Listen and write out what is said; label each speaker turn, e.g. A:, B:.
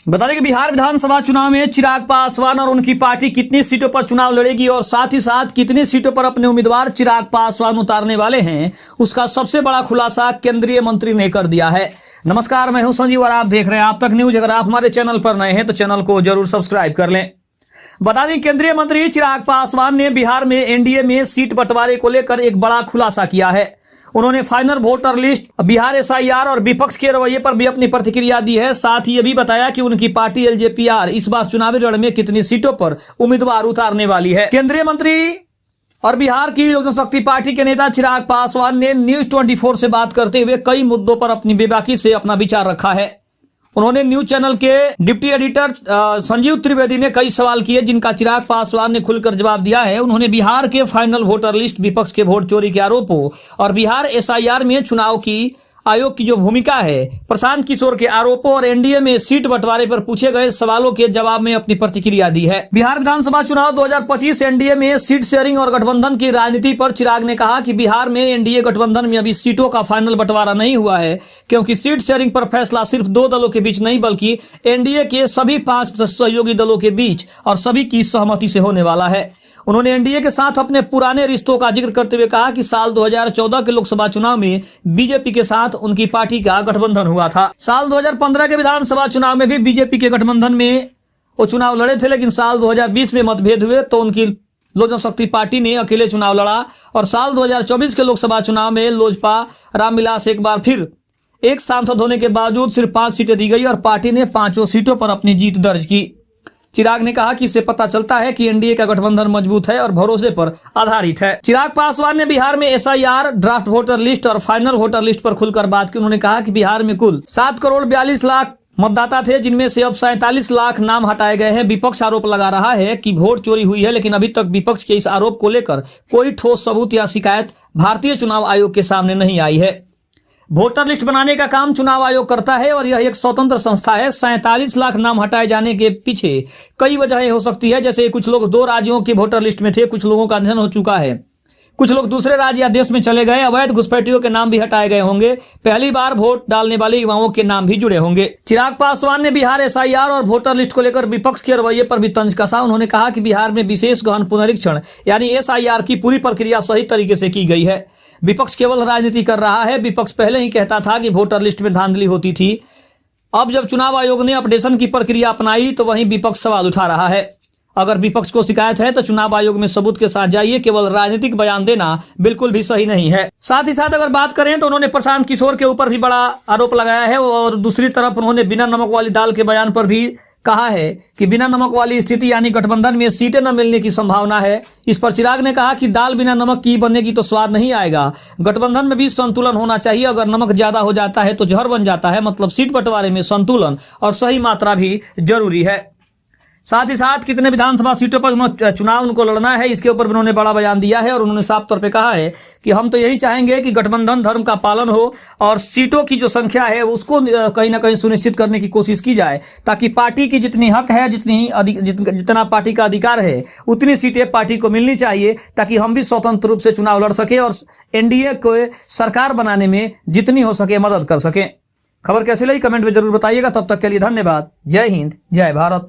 A: बता दें कि बिहार विधानसभा चुनाव में चिराग पासवान और उनकी पार्टी कितनी सीटों पर चुनाव लड़ेगी और साथ ही साथ कितनी सीटों पर अपने उम्मीदवार चिराग पासवान उतारने वाले हैं, उसका सबसे बड़ा खुलासा केंद्रीय मंत्री ने कर दिया है। नमस्कार, मैं हूं संजीव और आप देख रहे हैं आप तक न्यूज। अगर आप हमारे चैनल पर नए हैं तो चैनल को जरूर सब्सक्राइब कर लें। बता दें केंद्रीय मंत्री चिराग पासवान ने बिहार में एनडीए में सीट बंटवारे को लेकर एक बड़ा खुलासा किया है। उन्होंने final voter list, Bihar SIR और विपक्ष के रवैये पर भी अपनी प्रतिक्रिया दी है। साथ ही ये भी बताया कि उनकी पार्टी एलजेपीआर इस बार चुनावी रण में कितनी सीटों पर उम्मीदवार उतारने वाली है। केंद्रीय मंत्री और बिहार की लोक जनशक्ति पार्टी के नेता चिराग पासवान ने न्यूज 24 से बात करते हुए कई मुद्दों पर अपनी बेबाकी से अपना विचार रखा है। उन्होंने न्यूज चैनल के डिप्टी एडिटर संजीव त्रिवेदी ने कई सवाल किए, जिनका चिराग पासवान ने खुलकर जवाब दिया है। उन्होंने बिहार के फाइनल वोटर लिस्ट, विपक्ष के वोट चोरी के आरोपों और बिहार एसआईआर में चुनाव की आयोग की जो भूमिका है, प्रशांत किशोर के आरोपों और एनडीए में सीट बंटवारे पर पूछे गए सवालों के जवाब में अपनी प्रतिक्रिया दी है। बिहार विधानसभा चुनाव 2025 एनडीए में सीट शेयरिंग और गठबंधन की राजनीति पर चिराग ने कहा कि बिहार में एनडीए गठबंधन में अभी सीटों का फाइनल बंटवारा नहीं हुआ है, क्योंकि सीट शेयरिंग पर फैसला सिर्फ 2 दलों के बीच नहीं बल्कि एनडीए के सभी 5 सहयोगी दलों के बीच और सभी की सहमति से होने वाला है। उन्होंने एनडीए के साथ अपने पुराने रिश्तों का जिक्र करते हुए कहा कि साल 2014 के लोकसभा चुनाव में बीजेपी के साथ उनकी पार्टी का गठबंधन हुआ था। साल 2015 के विधानसभा चुनाव में भी बीजेपी के गठबंधन में वो चुनाव लड़े थे, लेकिन साल 2020 में मतभेद हुए तो उनकी लोक जनशक्ति पार्टी ने अकेले चुनाव लड़ा और साल 2024 के लोकसभा चुनाव में लोजपा रामविलास एक बार फिर एक सांसद होने के बावजूद सिर्फ 5 सीटें दी गई और पार्टी ने 5 सीटों पर अपनी जीत दर्ज की। चिराग ने कहा कि इससे पता चलता है कि एनडीए का गठबंधन मजबूत है और भरोसे पर आधारित है। चिराग पासवान ने बिहार में एसआईआर, ड्राफ्ट वोटर लिस्ट और फाइनल वोटर लिस्ट पर खुलकर बात की। उन्होंने कहा कि बिहार में कुल 7 करोड़ 42 लाख मतदाता थे, जिनमें से अब 47 लाख नाम हटाए गए हैं। विपक्ष आरोप लगा रहा है कि वोट चोरी हुई है, लेकिन अभी तक विपक्ष के इस आरोप को लेकर कोई ठोस सबूत या शिकायत भारतीय चुनाव आयोग के सामने नहीं आई है। वोटर लिस्ट बनाने का काम चुनाव आयोग करता है और यह एक स्वतंत्र संस्था है। 47 लाख नाम हटाए जाने के पीछे कई वजहें हो सकती है, जैसे कुछ लोग 2 राज्यों के वोटर लिस्ट में थे, कुछ लोगों का निधन हो चुका है, कुछ लोग दूसरे राज्य या देश में चले गए, अवैध घुसपैठियों के नाम भी हटाए गए होंगे, पहली बार वोट डालने वाले युवाओं के नाम भी जुड़े होंगे। चिराग पासवान ने बिहार एसआईआर और वोटर लिस्ट को लेकर विपक्ष के रवैये पर भी तंज कसा। उन्होंने कहा कि बिहार में विशेष गहन पुनरीक्षण यानी एसआईआर की पूरी प्रक्रिया सही तरीके से की गई है। विपक्ष केवल राजनीति कर रहा है। विपक्ष पहले ही कहता था कि वोटर लिस्ट में धांधली होती थी। अब जब चुनाव आयोग ने अपडेशन की प्रक्रिया अपनाई तो वहीं विपक्ष सवाल उठा रहा है। अगर विपक्ष को शिकायत है तो चुनाव आयोग में सबूत के साथ जाइए, केवल राजनीतिक बयान देना बिल्कुल भी सही नहीं है। साथ ही साथ अगर बात करें तो उन्होंने प्रशांत किशोर के ऊपर भी बड़ा आरोप लगाया है और दूसरी तरफ उन्होंने बिना नमक वाली दाल के बयान पर भी कहा है कि बिना नमक वाली स्थिति यानी गठबंधन में सीटें न मिलने की संभावना है। इस पर चिराग ने कहा कि दाल बिना नमक की बनेगी तो स्वाद नहीं आएगा। गठबंधन में भी संतुलन होना चाहिए। अगर नमक ज्यादा हो जाता है तो जहर बन जाता है। मतलब सीट बंटवारे में संतुलन और सही मात्रा भी जरूरी है। साथ ही साथ कितने विधानसभा सीटों पर चुनाव उनको लड़ना है, इसके ऊपर उन्होंने बड़ा बयान दिया है और उन्होंने साफ तौर पे कहा है कि हम तो यही चाहेंगे कि गठबंधन धर्म का पालन हो और सीटों की जो संख्या है उसको कहीं ना कहीं सुनिश्चित करने की कोशिश की जाए, ताकि पार्टी की जितनी हक है, जितना पार्टी का अधिकार है, उतनी सीटें पार्टी को मिलनी चाहिए, ताकि हम भी स्वतंत्र रूप से चुनाव लड़ सके और एनडीए को सरकार बनाने में जितनी हो सके मदद कर सके। खबर कैसी लगी कमेंट में जरूर बताइएगा। तब तक के लिए धन्यवाद। जय हिंद, जय भारत।